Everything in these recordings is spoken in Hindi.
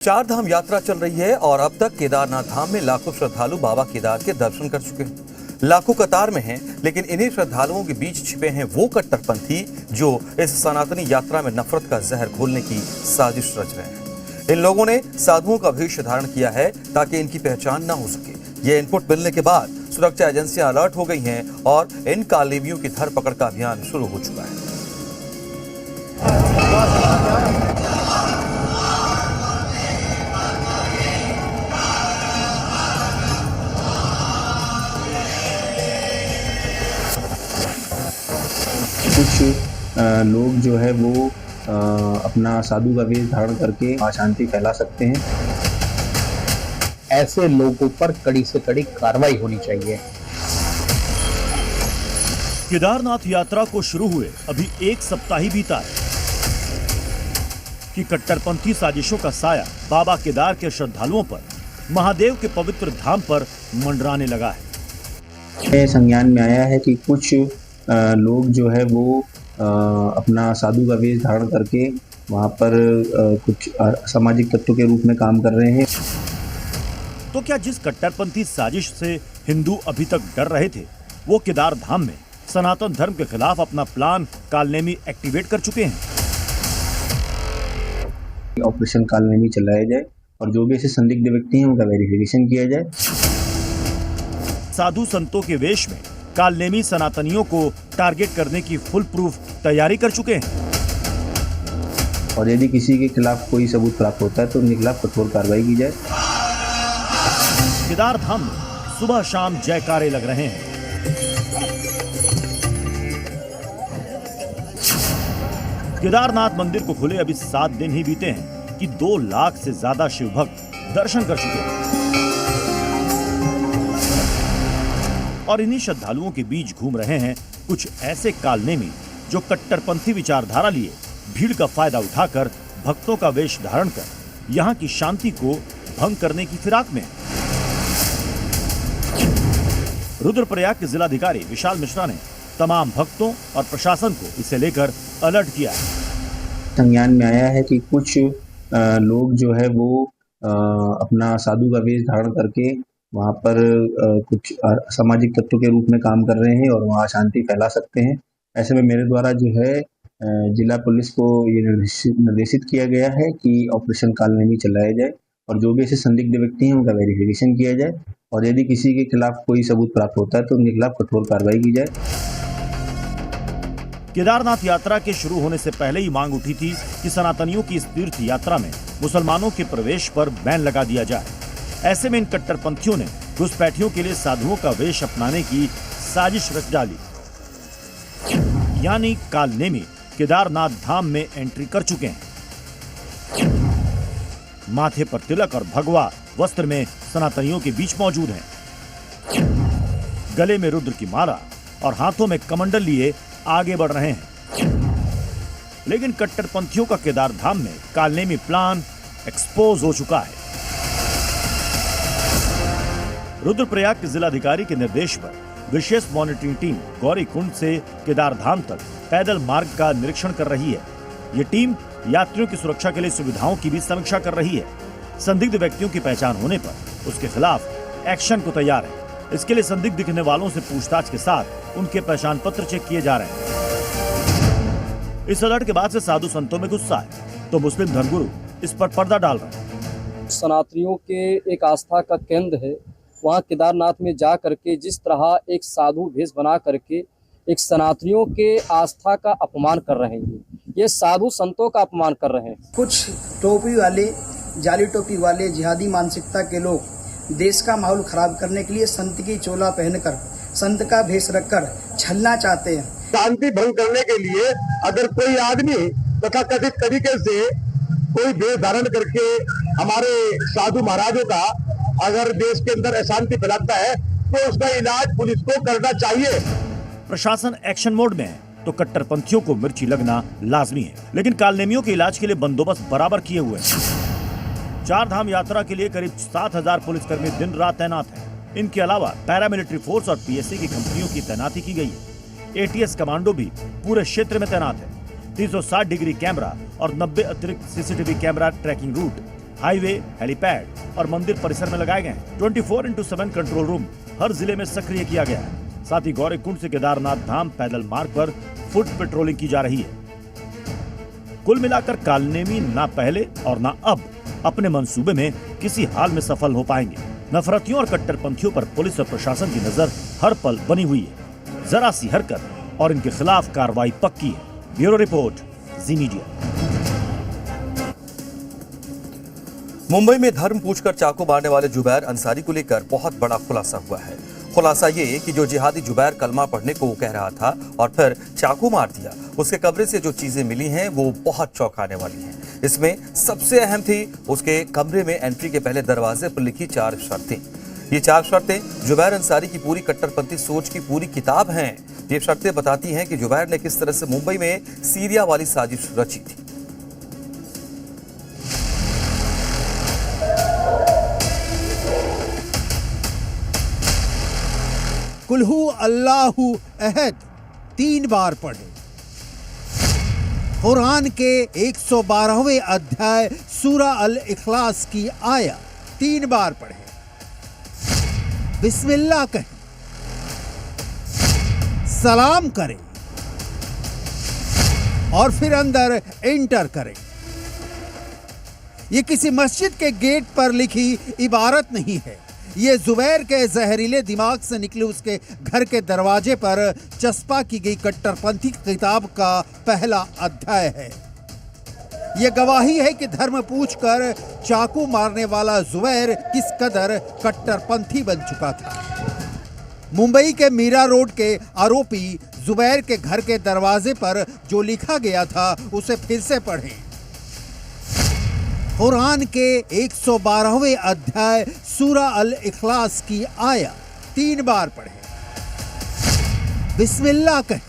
चार धाम यात्रा चल रही है और अब तक केदारनाथ धाम में लाखों श्रद्धालु बाबा केदार के दर्शन कर चुके हैं। लाखों कतार में हैं, लेकिन इन्हीं श्रद्धालुओं के बीच छिपे हैं वो कट्टरपंथी जो इस सनातनी यात्रा में नफरत का जहर घोलने की साजिश रच रहे हैं। इन लोगों ने साधुओं का वेश धारण किया है ताकि इनकी पहचान न हो सके। ये इनपुट मिलने के बाद सुरक्षा एजेंसियां अलर्ट हो गई हैं और इन कालेवियों की धरपकड़ का अभियान शुरू हो चुका है। कुछ लोग जो है वो अपना साधु का वेश धारण करके अशांति फैला सकते हैं। ऐसे लोगों पर कड़ी से कड़ी कार्रवाई होनी चाहिए। केदारनाथ यात्रा को शुरू हुए अभी एक सप्ताह ही बीता है कि कट्टरपंथी साजिशों का साया बाबा केदार के श्रद्धालुओं पर, महादेव के पवित्र धाम पर मंडराने लगा है। संज्ञान में आया है कि कुछ लोग जो है वो अपना साधु का वेश धारण करके वहाँ पर कुछ सामाजिक तत्वों के रूप में काम कर रहे हैं। तो क्या जिस कट्टरपंथी साजिश से हिंदू अभी तक डर रहे थे, वो केदार धाम में सनातन धर्म के खिलाफ अपना प्लान कालनेमी एक्टिवेट कर चुके हैं? ऑपरेशन कालनेमी चलाया जाए और जो भी ऐसे संदिग्ध व्यक्ति हैं उनका वेरिफिकेशन किया जाए। साधु संतों के वेश में कालनेमी सनातनियों को टारगेट करने की फुल प्रूफ तैयारी कर चुके हैं और यदि किसी के खिलाफ कोई सबूत प्राप्त होता है तो उनके खिलाफ कठोर कार्रवाई की जाए। केदार धाम में सुबह शाम जयकारे लग रहे हैं। केदारनाथ मंदिर को खुले अभी 7 दिन ही बीते हैं कि 2 लाख से ज्यादा शिव भक्त दर्शन कर चुके हैं और इन्हीं श्रद्धालुओं के बीच घूम रहे हैं कुछ ऐसे कालनेमी जो कट्टरपंथी विचारधारा लिए भीड़ का फायदा उठाकर भक्तों का वेश धारण कर यहाँ की शांति को भंग करने की फिराक में। रुद्रप्रयाग के जिलाधिकारी विशाल मिश्रा ने तमाम भक्तों और प्रशासन को इसे लेकर अलर्ट किया है। संज्ञान में आया है कि कुछ लोग जो है वो अपना साधु का वेश धारण करके वहाँ पर कुछ सामाजिक तत्वों के रूप में काम कर रहे हैं और वहाँ अशांति फैला सकते हैं। ऐसे में मेरे द्वारा जो है जिला पुलिस को ये निर्देशित किया गया है कि ऑपरेशन कालनेमी चलाया जाए और जो भी ऐसे संदिग्ध व्यक्ति हैं उनका वेरिफिकेशन किया जाए और यदि किसी के खिलाफ कोई सबूत प्राप्त होता है तो उनके खिलाफ कठोर कार्रवाई की जाए। केदारनाथ यात्रा के शुरू होने से पहले ही मांग उठी थी कि सनातनियों की इस तीर्थ यात्रा में मुसलमानों के प्रवेश पर बैन लगा दिया जाए। ऐसे में इन कट्टरपंथियों ने घुसपैठियों के लिए साधुओं का वेश अपनाने की साजिश रच डाली, यानी कालनेमी केदारनाथ धाम में एंट्री कर चुके हैं। माथे पर तिलक और भगवा वस्त्र में सनातनियों के बीच मौजूद हैं। गले में रुद्र की माला और हाथों में कमंडल लिए आगे बढ़ रहे हैं। लेकिन कट्टरपंथियों का केदार धाम में कालनेमी प्लान एक्सपोज हो चुका है। रुद्रप्रयाग के जिलाधिकारी के निर्देश पर विशेष मॉनिटरिंग टीम गौरी कुंड से केदार धाम तक पैदल मार्ग का निरीक्षण कर रही है। ये टीम यात्रियों की सुरक्षा के लिए सुविधाओं की भी समीक्षा कर रही है। संदिग्ध व्यक्तियों की पहचान होने पर उसके खिलाफ एक्शन को तैयार है। इसके लिए संदिग्ध दिखने वालों से पूछताछ के साथ उनके पहचान पत्र चेक किए जा रहे हैं। इस अलर्ट के बाद से साधु संतों में गुस्सा है तो मुस्लिम धर्मगुरु इस पर पर्दा डाल रहे हैं। सनातनियों के एक आस्था का केंद्र है, वहाँ केदारनाथ में जा करके जिस तरह एक साधु भेष बना करके एक सनातनियों के आस्था का अपमान कर रहे हैं, ये साधु संतों का अपमान कर रहे हैं। कुछ टोपी वाले, जाली टोपी वाले जिहादी मानसिकता के लोग देश का माहौल खराब करने के लिए संत की चोला पहनकर, संत का भेष रखकर छलना चाहते हैं। शांति भंग करने के लिए अगर कोई आदमी तथा कथित तरीके से कोई भेष धारण करके हमारे साधु महाराजों का अगर देश के अंदर अशांति फैलाता है तो उसका इलाज पुलिस को करना चाहिए। प्रशासन एक्शन मोड में है तो कट्टरपंथियों को मिर्ची लगना लाजमी है, लेकिन कालनेमियों के इलाज के लिए बंदोबस्त बराबर किए हुए हैं। 4 धाम यात्रा के लिए करीब 7000 पुलिसकर्मी दिन रात तैनात हैं। इनके अलावा पैरामिलिट्री फोर्स और पीएससी की कंपनियों की तैनाती की गई है। एटीएस कमांडो भी पूरे क्षेत्र में तैनात है। 360 डिग्री कैमरा और 90 अतिरिक्त CCTV camera tracking route highway, helipad और मंदिर परिसर में लगाए गए हैं। 24/7 कंट्रोल रूम हर जिले में सक्रिय किया गया है। साथ ही गौरीकुंड से केदारनाथ धाम पैदल मार्ग पर फुट पेट्रोलिंग की जा रही है। कुल मिलाकर कालनेमी ना पहले और ना अब अपने मंसूबे में किसी हाल में सफल हो पाएंगे। नफरतियों और कट्टरपंथियों पर पुलिस और प्रशासन की नजर हर पल बनी हुई है। जरा सी हरकत और इनके खिलाफ कार्रवाई पक्की है। ब्यूरो रिपोर्ट, जी मीडिया। मुंबई में धर्म पूछकर चाकू मारने वाले जुबैर अंसारी को लेकर बहुत बड़ा खुलासा हुआ है। खुलासा ये कि जो जिहादी जुबैर कलमा पढ़ने को कह रहा था और फिर चाकू मार दिया, उसके कमरे से जो चीजें मिली हैं वो बहुत चौंकाने वाली हैं। इसमें सबसे अहम थी उसके कमरे में एंट्री के पहले दरवाजे पर लिखी 4 शर्तें। ये 4 शर्तें जुबैर अंसारी की पूरी कट्टरपंथी सोच की पूरी किताब हैं। ये शर्तें बताती हैं कि जुबैर ने किस तरह से मुंबई में सीरिया वाली साजिश रची थी। कुल्हू अल्लाहु अहद 3 बार पढ़े। कुरान के 112वें अध्याय सूरा अल इखलास की आया 3 बार पढ़े। बिस्मिल्लाह कहें, सलाम करें और फिर अंदर एंटर करें। ये किसी मस्जिद के गेट पर लिखी इबारत नहीं है। ये जुबैर के जहरीले दिमाग से निकले उसके घर के दरवाजे पर चस्पा की गई कट्टरपंथी किताब का पहला अध्याय है। ये गवाही है कि धर्म पूछकर चाकू मारने वाला जुबैर किस कदर कट्टरपंथी बन चुका था। मुंबई के मीरा रोड के आरोपी जुबैर के घर के दरवाजे पर जो लिखा गया था उसे फिर से पढ़ें। कुरान के 112वें अध्याय सूरा अल इखलास की आया 3 बार पढ़े। बिस्मिल्लाह कहें,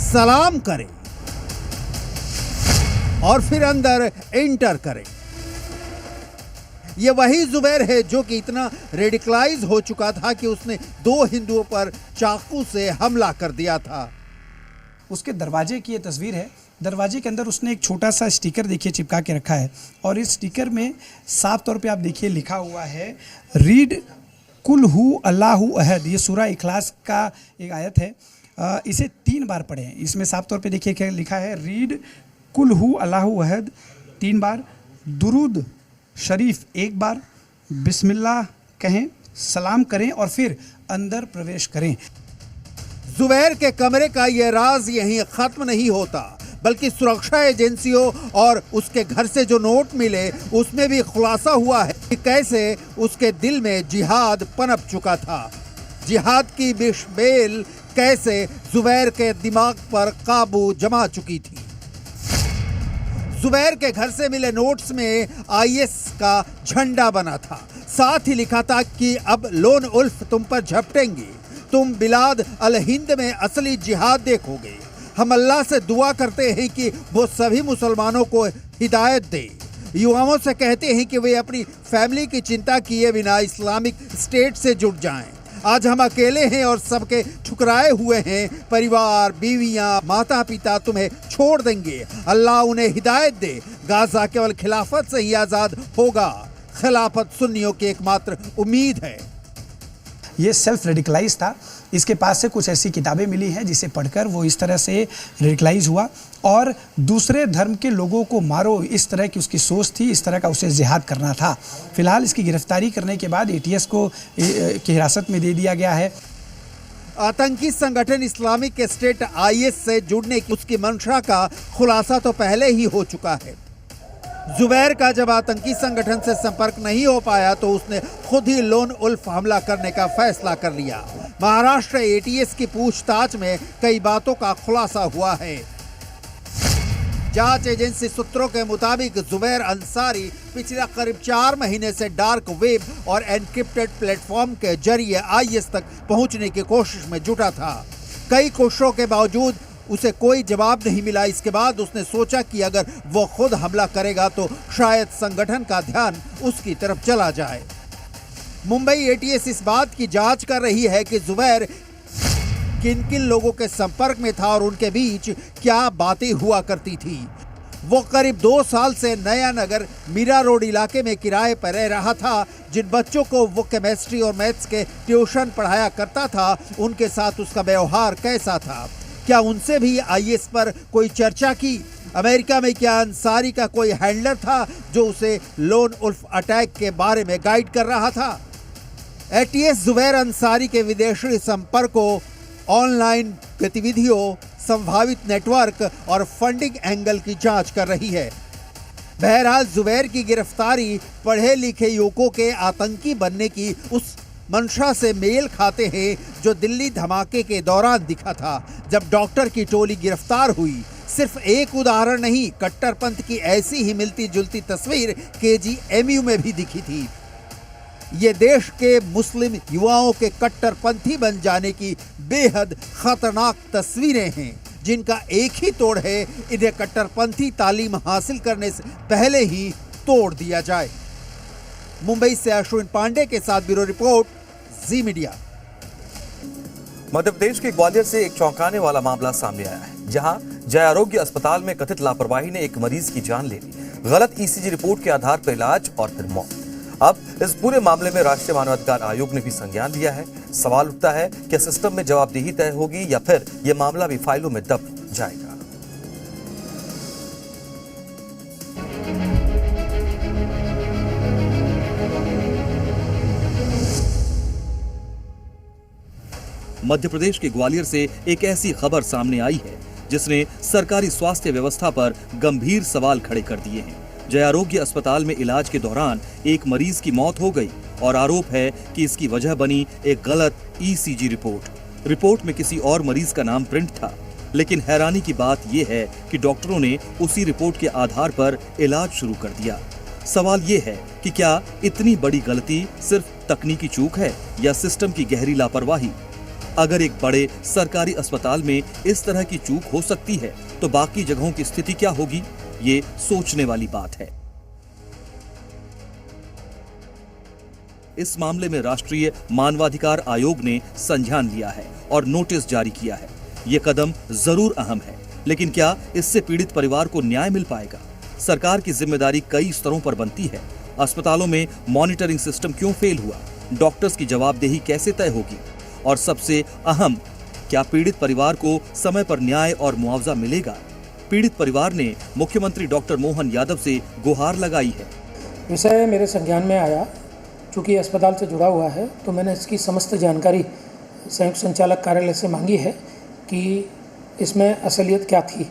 सलाम करें और फिर अंदर एंटर करें। यह वही जुबैर है जो कि इतना रेडिकलाइज हो चुका था कि उसने 2 हिंदुओं पर चाकू से हमला कर दिया था। उसके दरवाजे की ये तस्वीर है। दरवाजे के अंदर उसने एक छोटा सा स्टिकर देखिए चिपका के रखा है और इस स्टिकर में साफ तौर पे आप देखिए लिखा हुआ है रीड कुल हु अल्लाहु अहद। ये सूरा इखलास का एक आयत है। इसे 3 बार पढ़ें। इसमें साफ तौर पे देखिए क्या लिखा है, रीड कुल हु अल्लाहु अहद 3 बार, दुरूद शरीफ 1 बार, बिस्मिल्लाह कहें, सलाम करें और फिर अंदर प्रवेश करें। जुबैर के कमरे का यह राज यहीं खत्म नहीं होता, बल्कि सुरक्षा एजेंसियों और उसके घर से जो नोट मिले उसमें भी खुलासा हुआ है कि कैसे उसके दिल में जिहाद पनप चुका था। जिहाद की बिशबेल कैसे जुबैर के दिमाग पर काबू जमा चुकी थी। जुबैर के घर से मिले नोट्स में आईएस का झंडा बना था। साथ ही लिखा था कि अब लोन उल्फ तुम पर झपटेंगे, तुम बिलाद अल हिंद में असली जिहाद देखोगे। हम अल्लाह से दुआ करते हैं कि वो सभी मुसलमानों को हिदायत दे। युवाओं से कहते हैं कि वे अपनी फैमिली की चिंता किए बिना इस्लामिक स्टेट से जुड़ जाएं। आज हम अकेले हैं और सबके ठुकराए हुए हैं। परिवार, बीवियां, माता पिता तुम्हें छोड़ देंगे। अल्लाह उन्हें हिदायत दे। गाजा केवल खिलाफत से ही आज़ाद होगा। खिलाफत सुन्नियों की एकमात्र उम्मीद है। ये सेल्फ रेडिकलाइज था। इसके पास से कुछ ऐसी किताबें मिली हैं जिसे पढ़कर वो इस तरह से रेडिकलाइज हुआ और दूसरे धर्म के लोगों को मारो, इस तरह की उसकी सोच थी। इस तरह का उसे जिहाद करना था। फिलहाल इसकी गिरफ्तारी करने के बाद एटीएस को की हिरासत में दे दिया गया है। आतंकी संगठन इस्लामिक स्टेट आईएस से जुड़ने की उसकी मंशा का खुलासा तो पहले ही हो चुका है। जुबैर का जब आतंकी संगठन से संपर्क नहीं हो पाया तो उसने खुद ही लोन उल्फ हमला करने का फैसला कर लिया। महाराष्ट्र एटीएस की पूछताछ में कई बातों का खुलासा हुआ है। जांच एजेंसी सूत्रों के मुताबिक जुबैर अंसारी पिछले करीब 4 महीने से डार्क वेब और एनक्रिप्टेड प्लेटफॉर्म के जरिए आईएस तक पहुंचने की कोशिश में जुटा था। कई कोशिशों के बावजूद उसे कोई जवाब नहीं मिला। इसके बाद उसने सोचा कि अगर वो खुद हमला करेगा तो शायद संगठन का ध्यान उसकी तरफ चला जाए। मुंबई एटीएस इस बात की जांच कर रही है कि जुबैर किन किन लोगों के संपर्क में था और उनके बीच क्या बातें हुआ करती थी। वो करीब 2 साल से नया नगर मीरा रोड इलाके में किराए पर रह रहा था। जिन बच्चों को वो केमिस्ट्री और मैथ्स के ट्यूशन पढ़ाया करता था, उनके साथ उसका व्यवहार कैसा था? क्या उनसे भी आईएएस पर कोई चर्चा की? अमेरिका में क्या अंसारी का कोई हैंडलर था जो उसे लोन उल्फ अटैक के बारे में गाइड कर रहा था? एटीएस जुबैर अंसारी के विदेशी संपर्कों, ऑनलाइन गतिविधियों, संभावित नेटवर्क और फंडिंग एंगल की जांच कर रही है। बहरहाल जुबैर की गिरफ्तारी पढ़े लिखे युवकों के आतंकी बनने की उस मंशा से मेल खाते हैं जो दिल्ली धमाके के दौरान दिखा था, जब डॉक्टर की टोली गिरफ्तार हुई। सिर्फ एक उदाहरण नहीं, कट्टरपंथ की ऐसी ही मिलती जुलती तस्वीर केजीएमयू में भी दिखी थी। ये देश के मुस्लिम युवाओं के कट्टरपंथी बन जाने की बेहद खतरनाक तस्वीरें हैं, जिनका एक ही तोड़ है, इन्हें कट्टरपंथी तालीम हासिल करने से पहले ही तोड़ दिया जाए। मुंबई से अश्विन पांडे के साथ ब्यूरो रिपोर्ट, जी मीडिया। मध्य प्रदेश के ग्वालियर से एक चौंकाने वाला मामला सामने आया है, जहां जय आरोग्य अस्पताल में कथित लापरवाही ने एक मरीज की जान ले ली। गलत ईसीजी रिपोर्ट के आधार पर इलाज और फिर मौत। अब इस पूरे मामले में राष्ट्रीय मानवाधिकार आयोग ने भी संज्ञान लिया है। सवाल उठता है कि सिस्टम में जवाबदेही तय होगी या फिर यह मामला भी फाइलों में दब जाएगा। मध्य प्रदेश के ग्वालियर से एक ऐसी खबर सामने आई है जिसने सरकारी स्वास्थ्य व्यवस्था पर गंभीर सवाल खड़े कर दिए हैं। जय आरोग्य अस्पताल में इलाज के दौरान एक मरीज की मौत हो गई और आरोप है कि इसकी वजह बनी एक गलत ईसीजी रिपोर्ट। रिपोर्ट में किसी और मरीज का नाम प्रिंट था, लेकिन हैरानी की बात यह है कि डॉक्टरों ने उसी रिपोर्ट के आधार पर इलाज शुरू कर दिया। सवाल ये है कि क्या इतनी बड़ी गलती सिर्फ तकनीकी चूक है या सिस्टम की गहरी लापरवाही? अगर एक बड़े सरकारी अस्पताल में इस तरह की चूक हो सकती है, तो बाकी जगहों की स्थिति क्या होगी? ये सोचने वाली बात है। इस मामले में राष्ट्रीय मानवाधिकार आयोग ने संज्ञान लिया है और नोटिस जारी किया है। ये कदम जरूर अहम है, लेकिन क्या इससे पीड़ित परिवार को न्याय मिल पाएगा? सरकार की जिम्मेदारी कई स्तरों पर बनती है। अस्पतालों में मॉनिटरिंग सिस्टम क्यों फेल हुआ? डॉक्टर्स की जवाबदेही कैसे तय होगी? और सबसे अहम, क्या पीड़ित परिवार को समय पर न्याय और मुआवजा मिलेगा? पीड़ित परिवार ने मुख्यमंत्री डॉक्टर मोहन यादव से गुहार लगाई है। विषय मेरे संज्ञान में आया, चूँकि अस्पताल से जुड़ा हुआ है, तो मैंने इसकी समस्त जानकारी संयुक्त संचालक कार्यालय से मांगी है कि इसमें असलियत क्या थी।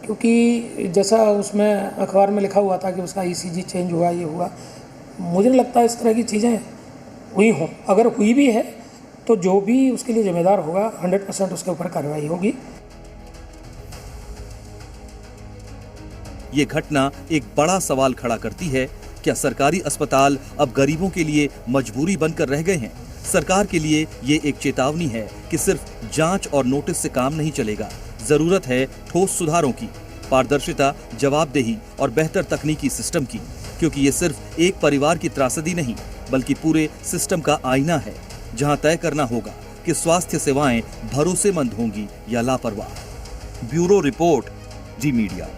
क्योंकि जैसा उसमें अखबार में लिखा हुआ था कि उसका ईसीजी चेंज हुआ, ये हुआ, मुझे नहीं लगता इस तरह की चीज़ें हुई हों। अगर हुई भी है तो जो भी उसके लिए जिम्मेदार होगा 100% उसके ऊपर कार्रवाई होगी। ये घटना एक बड़ा सवाल खड़ा करती है, क्या सरकारी अस्पताल अब गरीबों के लिए मजबूरी बनकर रह गए हैं? सरकार के लिए ये एक चेतावनी है कि सिर्फ जांच और नोटिस से काम नहीं चलेगा। जरूरत है ठोस सुधारों की, पारदर्शिता, जवाबदेही और बेहतर तकनीकी सिस्टम की, क्योंकि ये सिर्फ एक परिवार की त्रासदी नहीं, बल्कि पूरे सिस्टम का आईना है, जहां तय करना होगा कि स्वास्थ्य सेवाएं भरोसेमंद होंगी या लापरवाह। ब्यूरो रिपोर्ट, जी मीडिया।